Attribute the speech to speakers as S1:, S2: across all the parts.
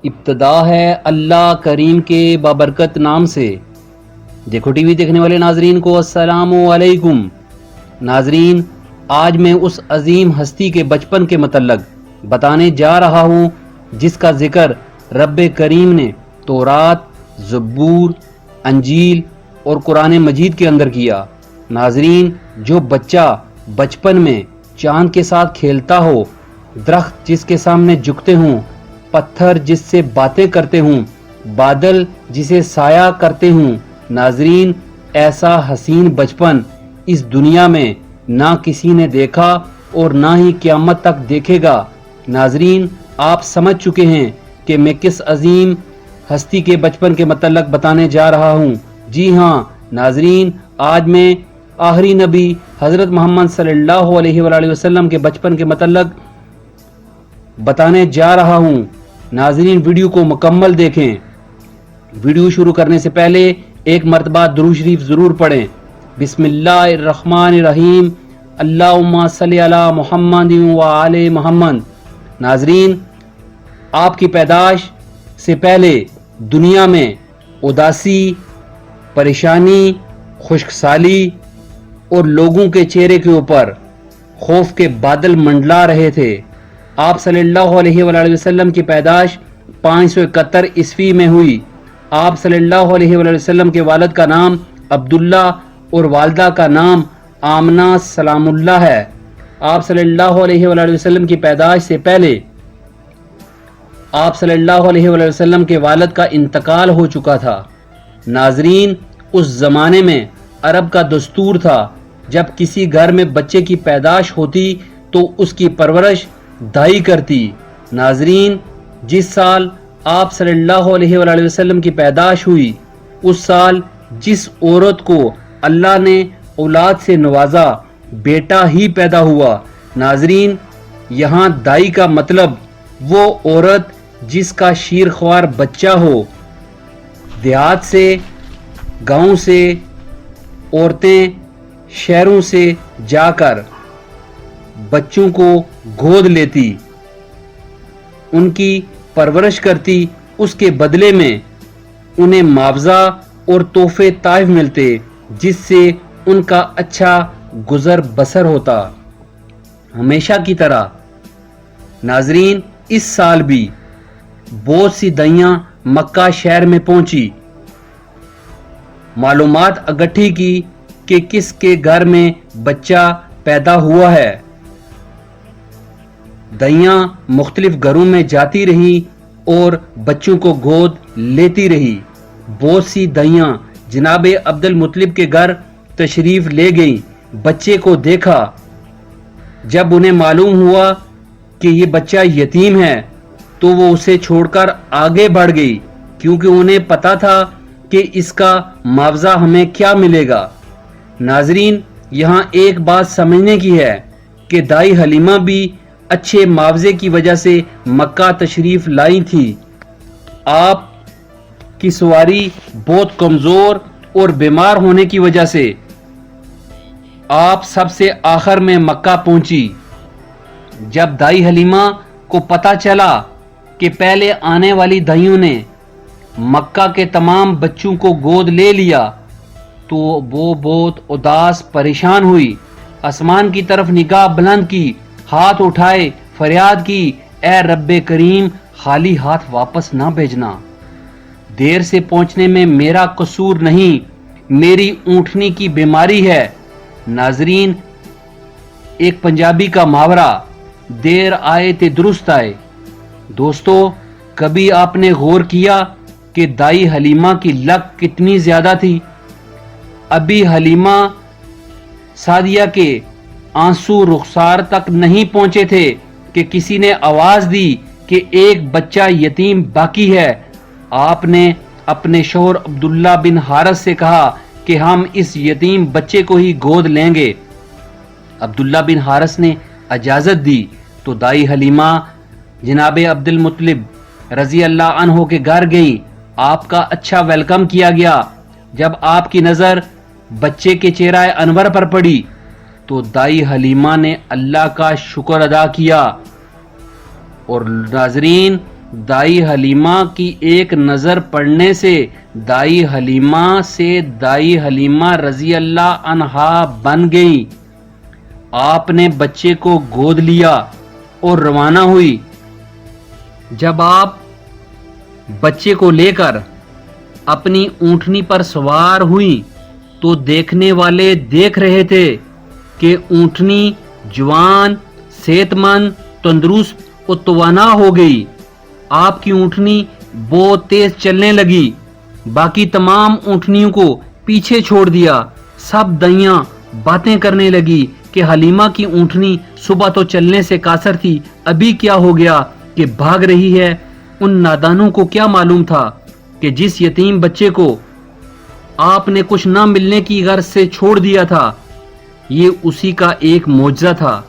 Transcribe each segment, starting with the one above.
S1: ابتدا ہے اللہ کریم کے بابرکت نام سے۔ دیکھو ٹی وی دیکھنے والے ناظرین کو السلام علیکم۔ ناظرین، آج میں اس عظیم ہستی کے بچپن کے متعلق بتانے جا رہا ہوں جس کا ذکر رب کریم نے تورات، زبور، انجیل اور قرآن مجید کے اندر کیا۔ ناظرین، جو بچہ بچپن میں چاند کے ساتھ کھیلتا ہو، درخت جس کے سامنے جھکتے ہوں، پتھر جس سے باتیں کرتے ہوں، بادل جسے سایہ کرتے ہوں، ناظرین ایسا حسین بچپن اس دنیا میں نہ کسی نے دیکھا اور نہ ہی قیامت تک دیکھے گا۔ ناظرین، آپ سمجھ چکے ہیں کہ میں کس عظیم ہستی کے بچپن کے متعلق بتانے جا رہا ہوں۔ جی ہاں ناظرین، آج میں آخری نبی حضرت محمد صلی اللہ علیہ وآلہ وسلم کے بچپن کے متعلق بتانے جا رہا ہوں۔ ناظرین، ویڈیو کو مکمل دیکھیں۔ ویڈیو شروع کرنے سے پہلے ایک مرتبہ درود شریف ضرور پڑھیں۔ بسم اللہ الرحمن الرحیم، اللہم صلی علی محمد وآل محمد۔ ناظرین، آپ کی پیدائش سے پہلے دنیا میں اداسی، پریشانی، خشک سالی اور لوگوں کے چہرے کے اوپر خوف کے بادل منڈلا رہے تھے۔ آپ صلی اللہ علیہ وآلہ وسلم کی پیدائش 571 عیسوی میں ہوئی۔ آپ صلی اللہ علیہ وآلہ وسلم کے والد کا نام عبداللہ اور والدہ کا نام آمنہ سلام اللہ ہے۔ آپ صلی اللہ علیہ وآلہ وسلم کی پیدائش سے پہلے آپ صلی اللہ علیہ وآلہ وسلم کے والد کا انتقال ہو چکا تھا۔ ناظرین، اس زمانے میں عرب کا دستور تھا، جب کسی گھر میں بچے کی پیدائش ہوتی تو اس کی پرورش دائی کرتی۔ ناظرین، جس سال آپ صلی اللہ علیہ وآلہ وسلم کی پیدائش ہوئی، اس سال جس عورت کو اللہ نے اولاد سے نوازا، بیٹا ہی پیدا ہوا۔ ناظرین، یہاں دائی کا مطلب وہ عورت جس کا شیرخوار بچہ ہو۔ دیہات سے، گاؤں سے عورتیں شہروں سے جا کر بچوں کو گود لیتی، ان کی پرورش کرتی، اس کے بدلے میں انہیں معاوضہ اور تحفے تحائف ملتے جس سے ان کا اچھا گزر بسر ہوتا۔ ہمیشہ کی طرح ناظرین، اس سال بھی بہت سی دائیاں مکہ شہر میں پہنچی، معلومات اکٹھی کی کہ کس کے گھر میں بچہ پیدا ہوا ہے۔ دائیاں مختلف گھروں میں جاتی رہی اور بچوں کو گود لیتی رہی۔ بہت سی دائیاں جناب عبد المطلب کے گھر تشریف لے گئیں، بچے کو دیکھا۔ جب انہیں معلوم ہوا کہ یہ بچہ یتیم ہے تو وہ اسے چھوڑ کر آگے بڑھ گئی، کیونکہ انہیں پتا تھا کہ اس کا معاوضہ ہمیں کیا ملے گا۔ ناظرین، یہاں ایک بات سمجھنے کی ہے کہ دائی حلیمہ بھی اچھے معاوضے کی وجہ سے مکہ تشریف لائی تھی۔ آپ کی سواری بہت کمزور اور بیمار ہونے کی وجہ سے آپ سب سے آخر میں مکہ پہنچی۔ جب دائی حلیمہ کو پتا چلا کہ پہلے آنے والی دائیوں نے مکہ کے تمام بچوں کو گود لے لیا تو وہ بہت اداس پریشان ہوئی۔ آسمان کی طرف نگاہ بلند کی، ہاتھ اٹھائے، فریاد کی، اے رب کریم، خالی ہاتھ واپس نہ بھیجنا۔ دیر سے پہنچنے میں میرا قصور نہیں، میری اونٹنی کی بیماری ہے۔ ناظرین، ایک پنجابی کا محاورہ، دیر آئے تے درست آئے۔ دوستو، کبھی آپ نے غور کیا کہ دائی حلیمہ کی لک کتنی زیادہ تھی؟ ابھی حلیمہ سعدیہ کے آنسو رخسار تک نہیں پہنچے تھے کہ کسی نے آواز دی کہ ایک بچہ یتیم باقی ہے۔ آپ نے اپنے شوہر عبداللہ بن حارث سے کہا کہ ہم اس یتیم بچے کو ہی گود لیں گے۔ عبداللہ بن حارث نے اجازت دی تو دائی حلیمہ جناب عبد المطلب رضی اللہ عنہ کے گھر گئیں۔ آپ کا اچھا ویلکم کیا گیا۔ جب آپ کی نظر بچے کے چہرہ انور پر پڑی تو دائی حلیمہ نے اللہ کا شکر ادا کیا۔ اور ناظرین، دائی حلیمہ کی ایک نظر پڑنے سے دائی حلیمہ سے دائی حلیمہ رضی اللہ عنہا بن گئی. آپ نے بچے کو گود لیا اور روانہ ہوئی. جب آپ بچے کو لے کر اپنی اونٹنی پر سوار ہوئی تو دیکھنے والے دیکھ رہے تھے کہ اونٹنی جوان، صحت مند، تندرست اور توانا ہو گئی. آپ کی اونٹنی بہت تیز چلنے لگی. باقی تمام اونٹنیوں کو پیچھے چھوڑ دیا. سب دائیاں باتیں کرنے لگی کہ حلیمہ کی اونٹنی صبح تو چلنے سے قاصر تھی، ابھی کیا ہو گیا کہ بھاگ رہی ہے. ان نادانوں کو کیا معلوم تھا کہ جس یتیم بچے کو آپ نے کچھ نہ ملنے کی غرض سے چھوڑ دیا تھا یہ اسی کا ایک معجزہ تھا.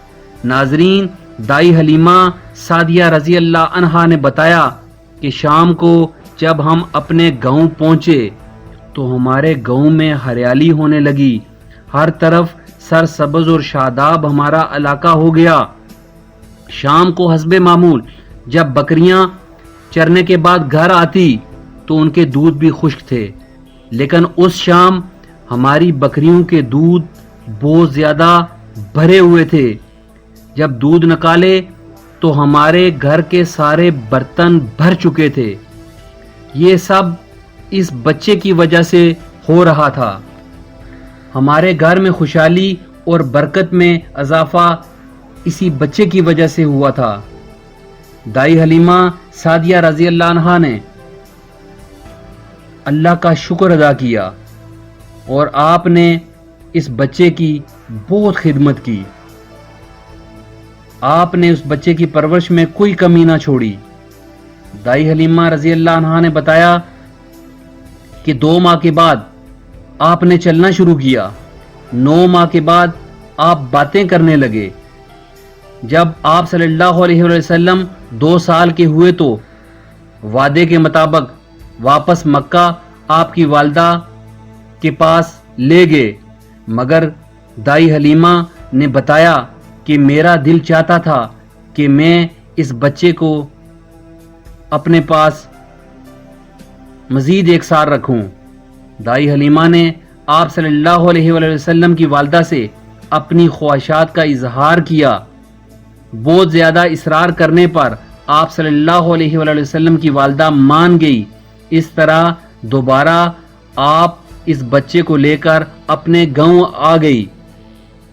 S1: ناظرین، دائی حلیمہ سعدیہ رضی اللہ عنہا نے بتایا کہ شام کو جب ہم اپنے گاؤں پہنچے تو ہمارے گاؤں میں ہریالی ہونے لگی. ہر طرف سرسبز اور شاداب ہمارا علاقہ ہو گیا. شام کو حسب معمول جب بکریاں چرنے کے بعد گھر آتی تو ان کے دودھ بھی خشک تھے، لیکن اس شام ہماری بکریوں کے دودھ بہت زیادہ بھرے ہوئے تھے. جب دودھ نکالے تو ہمارے گھر کے سارے برتن بھر چکے تھے. یہ سب اس بچے کی وجہ سے ہو رہا تھا. ہمارے گھر میں خوشحالی اور برکت میں اضافہ اسی بچے کی وجہ سے ہوا تھا. دائی حلیمہ سعدیہ رضی اللہ عنہا نے اللہ کا شکر ادا کیا اور آپ نے اس بچے کی بہت خدمت کی. آپ نے اس بچے کی پرورش میں کوئی کمی نہ چھوڑی. دائی حلیمہ رضی اللہ عنہا نے بتایا کہ 2 ماہ کے بعد آپ نے چلنا شروع کیا. 9 ماہ کے بعد آپ باتیں کرنے لگے. جب آپ صلی اللہ علیہ وسلم 2 سال کے ہوئے تو وعدے کے مطابق واپس مکہ آپ کی والدہ کے پاس لے گئے، مگر دائی حلیمہ نے بتایا کہ میرا دل چاہتا تھا کہ میں اس بچے کو اپنے پاس مزید 1 سال رکھوں. دائی حلیمہ نے آپ صلی اللہ علیہ وسلم کی والدہ سے اپنی خواہشات کا اظہار کیا. بہت زیادہ اصرار کرنے پر آپ صلی اللہ علیہ وسلم کی والدہ مان گئی. اس طرح دوبارہ آپ اس بچے کو لے کر اپنے گاؤں آ گئی.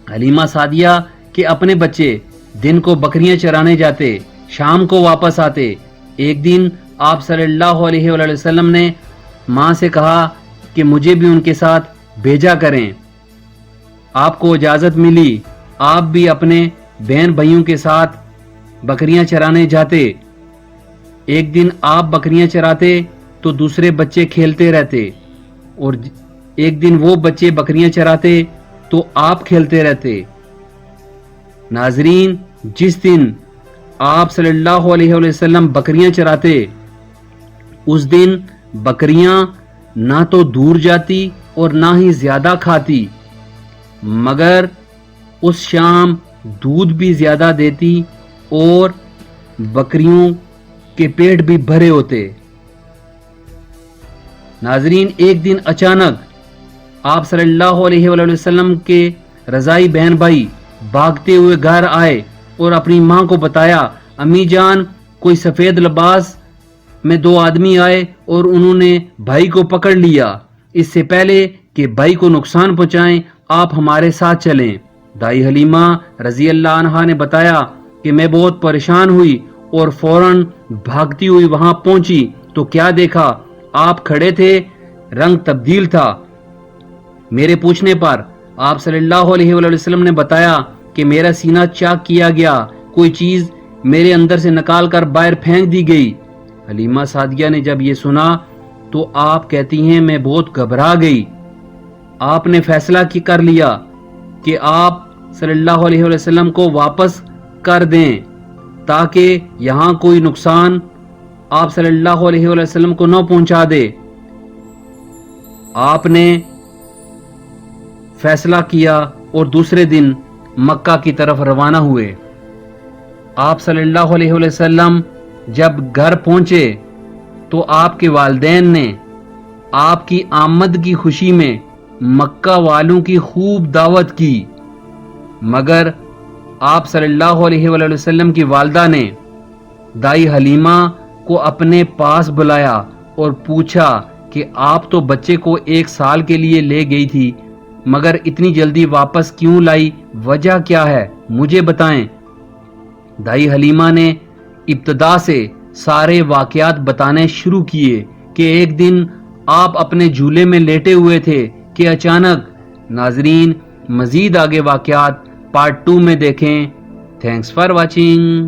S1: حلیمہ سعدیہ کے اپنے بچے دن کو بکریاں چرانے جاتے، شام کو واپس آتے. ایک دن آپ صلی اللہ علیہ وسلم نے ماں سے کہا کہ مجھے بھی ان کے ساتھ بھیجا کریں. آپ کو اجازت ملی. آپ بھی اپنے بہن بھائیوں کے ساتھ بکریاں چرانے جاتے. ایک دن آپ بکریاں چراتے تو دوسرے بچے کھیلتے رہتے، اور ایک دن وہ بچے بکریاں چراتے تو آپ کھیلتے رہتے. ناظرین، جس دن آپ صلی اللہ علیہ وسلم بکریاں چراتے اس دن بکریاں نہ تو دور جاتی اور نہ ہی زیادہ کھاتی، مگر اس شام دودھ بھی زیادہ دیتی اور بکریوں کے پیٹ بھی بھرے ہوتے. ناظرین، ایک دن اچانک آپ صلی اللہ علیہ وسلم کے رضائی بہن بھائی بھاگتے ہوئے گھر آئے اور اپنی ماں کو بتایا، امی جان، کوئی سفید لباس میں 2 آدمی آئے اور انہوں نے بھائی کو پکڑ لیا. اس سے پہلے کہ بھائی کو نقصان پہنچائیں آپ ہمارے ساتھ چلیں. دائی حلیمہ رضی اللہ عنہا نے بتایا کہ میں بہت پریشان ہوئی اور فوراً بھاگتی ہوئی وہاں پہنچی تو کیا دیکھا، آپ کھڑے تھے، رنگ تبدیل تھا. میرے پوچھنے پر آپ صلی اللہ علیہ وسلم نے بتایا کہ میرا سینہ چاک کیا گیا، کوئی چیز میرے اندر سے نکال کر باہر پھینک دی گئی. حلیمہ سعدیہ نے جب یہ سنا تو آپ کہتی ہیں میں بہت گھبرا گئی. آپ نے فیصلہ کر لیا کہ آپ صلی اللہ علیہ وسلم کو واپس کر دیں تاکہ یہاں کوئی نقصان آپ صلی اللہ علیہ وسلم کو نہ پہنچا دے. آپ نے فیصلہ کیا اور دوسرے دن مکہ کی طرف روانہ ہوئے. آپ صلی اللہ علیہ وسلم جب گھر پہنچے تو آپ کے والدین نے آپ کی آمد کی خوشی میں مکہ والوں کی خوب دعوت کی، مگر آپ صلی اللہ علیہ وآلہ وسلم کی والدہ نے دائی حلیمہ کو اپنے پاس بلایا اور پوچھا کہ آپ تو بچے کو 1 سال کے لیے لے گئی تھی، مگر اتنی جلدی واپس کیوں لائی؟ وجہ کیا ہے؟ مجھے بتائیں۔ دائی حلیمہ نے ابتدا سے سارے واقعات بتانے شروع کیے کہ ایک دن آپ اپنے جھولے میں لیٹے ہوئے تھے کہ اچانک۔ ناظرین مزید آگے واقعات پارٹ 2 میں دیکھیں۔ Thanks for watching.